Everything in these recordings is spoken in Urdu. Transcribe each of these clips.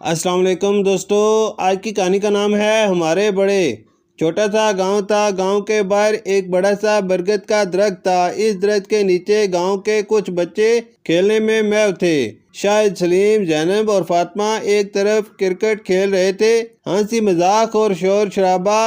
السلام علیکم دوستو، آج کی کہانی کا نام ہے ہمارے بڑے۔ چھوٹا سا گاؤں تھا۔ گاؤں کے باہر ایک بڑا سا برگد کا درخت تھا۔ اس درخت کے نیچے گاؤں کے کچھ بچے کھیلنے میں مست تھے۔ شاہد، سلیم، زینب اور فاطمہ ایک طرف کرکٹ کھیل رہے تھے۔ ہنسی مذاق اور شور شرابہ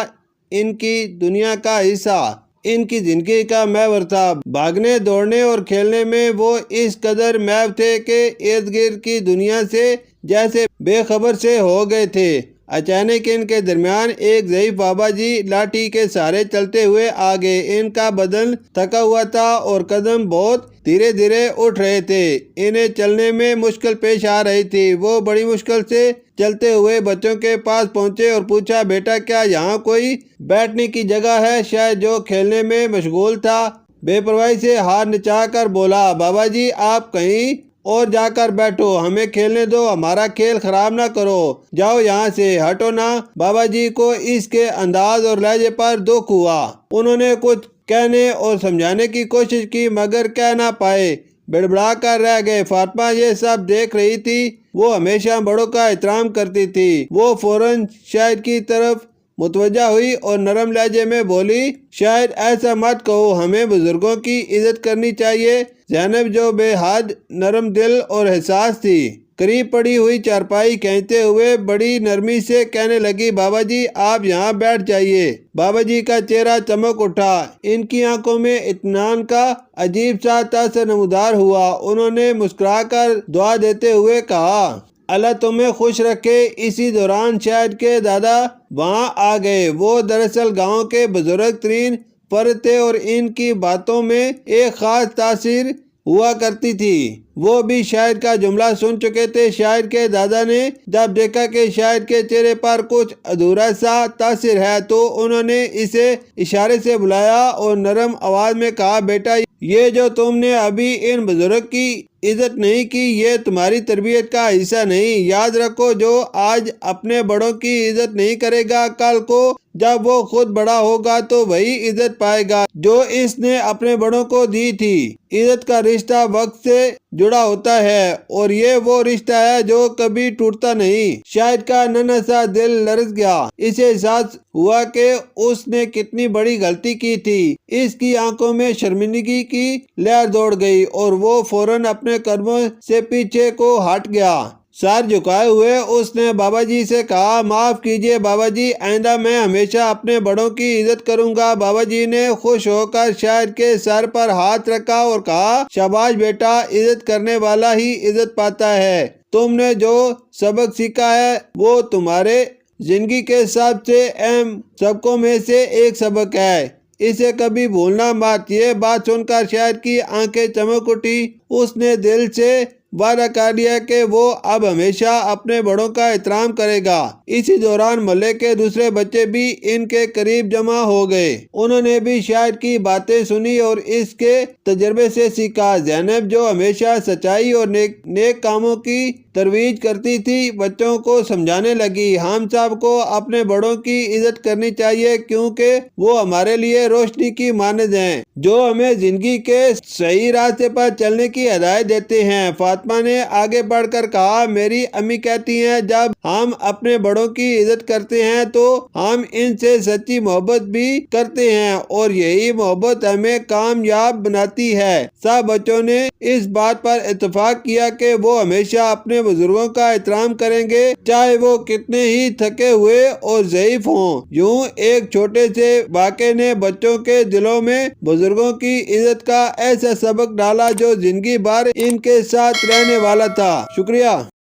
ان کی دنیا کا حصہ، ان کی زندگی کا محور تھا۔ بھاگنے، دوڑنے اور کھیلنے میں وہ اس قدر محو تھے کہ ارد گرد کی دنیا سے جیسے بے خبر سے ہو گئے تھے۔ اچانک ان کے درمیان ایک ضعیف بابا جی لاٹھی کے سہارے چلتے ہوئے آ گئے۔ ان کا بدن تھکا ہوا تھا اور قدم بہت دھیرے دھیرے اٹھ رہے تھے۔ انہیں چلنے میں مشکل پیش آ رہی تھی۔ وہ بڑی مشکل سے چلتے ہوئے بچوں کے پاس پہنچے اور پوچھا، بیٹا کیا یہاں کوئی بیٹھنے کی جگہ ہے؟ شاید، جو کھیلنے میں مشغول تھا، بے پرواہی سے ہاتھ نچا کر بولا، بابا جی آپ کہیں اور جا کر بیٹھو، ہمیں کھیلنے دو، ہمارا کھیل خراب نہ کرو، جاؤ یہاں سے، ہٹو نا۔ بابا جی کو اس کے انداز اور لہجے پر دکھ ہوا۔ انہوں نے کچھ کہنے اور سمجھانے کی کوشش کی مگر کہہ نہ پائے، بڑبڑا کر رہ گئے۔ فاطمہ یہ سب دیکھ رہی تھی۔ وہ ہمیشہ بڑوں کا احترام کرتی تھی۔ وہ فوراً شاہد کی طرف متوجہ ہوئی اور نرم لہجے میں بولی، شاید ایسا مت کہو، ہمیں بزرگوں کی عزت کرنی چاہیے۔ زینب، جو بے حد نرم دل اور حساس تھی، قریب پڑی ہوئی چارپائی کھینچتے ہوئے بڑی نرمی سے کہنے لگی، بابا جی آپ یہاں بیٹھ جائیے۔ بابا جی کا چہرہ چمک اٹھا۔ ان کی آنکھوں میں اطمینان کا عجیب سا تاثر نمودار ہوا۔ انہوں نے مسکرا کر دعا دیتے ہوئے کہا، اللہ تمہیں خوش رکھے۔ اسی دوران شاہد کے دادا وہاں آ گئے۔ وہ دراصل گاؤں کے بزرگ ترین فرد تھے اور ان کی باتوں میں ایک خاص تاثیر ہوا کرتی تھی۔ وہ بھی شاہد کا جملہ سن چکے تھے۔ شاہد کے دادا نے جب دیکھا کہ شاہد کے چہرے پر کچھ ادھورا سا تاثر ہے تو انہوں نے اسے اشارے سے بلایا اور نرم آواز میں کہا، بیٹا یہ جو تم نے ابھی ان بزرگ کی عزت نہیں کی، یہ تمہاری تربیت کا حصہ نہیں۔ یاد رکھو، جو آج اپنے بڑوں کی عزت نہیں کرے گا، کل کو جب وہ خود بڑا ہوگا تو وہی عزت پائے گا جو اس نے اپنے بڑوں کو دی تھی۔ عزت کا رشتہ وقت سے جڑا ہوتا ہے اور یہ وہ رشتہ ہے جو کبھی ٹوٹتا نہیں۔ شاہد کا ننھا سا دل لرز گیا۔ اسے احساس ہوا کہ اس نے کتنی بڑی غلطی کی تھی۔ اس کی آنکھوں میں شرمندگی کی لہر دوڑ گئی اور وہ فوراً اپنے قدموں سے پیچھے کو ہٹ گیا۔ سر جھکائے ہوئے اس نے بابا جی سے کہا، معاف کیجیے بابا جی، آئندہ میں ہمیشہ اپنے بڑوں کی عزت کروں گا۔ بابا جی نے خوش ہو کر شاہد کے سر پر ہاتھ رکھا اور کہا، شاباش بیٹا، عزت کرنے والا ہی عزت پاتا ہے۔ تم نے جو سبق سیکھا ہے وہ تمہارے زندگی کے سب سے اہم سبقوں میں سے ایک سبق ہے، اسے کبھی بھولنا مت۔ یہ بات سن کر شاہد کی آنکھیں چمک اٹھی۔ اس نے دل سے وعدہ کر لیا کہ وہ اب ہمیشہ اپنے بڑوں کا احترام کرے گا۔ اسی دوران محلے کے دوسرے بچے بھی ان کے قریب جمع ہو گئے۔ انہوں نے بھی شاہد کی باتیں سنی اور اس کے تجربے سے سیکھا۔ زینب، جو ہمیشہ سچائی اور نیک کاموں کی ترویج کرتی تھی، بچوں کو سمجھانے لگی، ہم سب کو اپنے بڑوں کی عزت کرنی چاہیے کیونکہ وہ ہمارے لیے روشنی کی مانند ہیں جو ہمیں زندگی کے صحیح راستے پر چلنے کی ہدایت دیتے ہیں۔ فاطمہ نے آگے بڑھ کر کہا، میری امی کہتی ہیں جب ہم اپنے بڑوں کی عزت کرتے ہیں تو ہم ان سے سچی محبت بھی کرتے ہیں اور یہی محبت ہمیں کامیاب بناتی ہے۔ سب بچوں نے اس بات پر اتفاق کیا کہ وہ ہمیشہ اپنے بزرگوں کا احترام کریں گے، چاہے وہ کتنے ہی تھکے ہوئے اور ضعیف ہوں۔ یوں ایک چھوٹے سے واقعے نے بچوں کے دلوں میں بزرگوں کی عزت کا ایسا سبق ڈالا جو زندگی بھر ان کے ساتھ رہنے والا تھا۔ شکریہ۔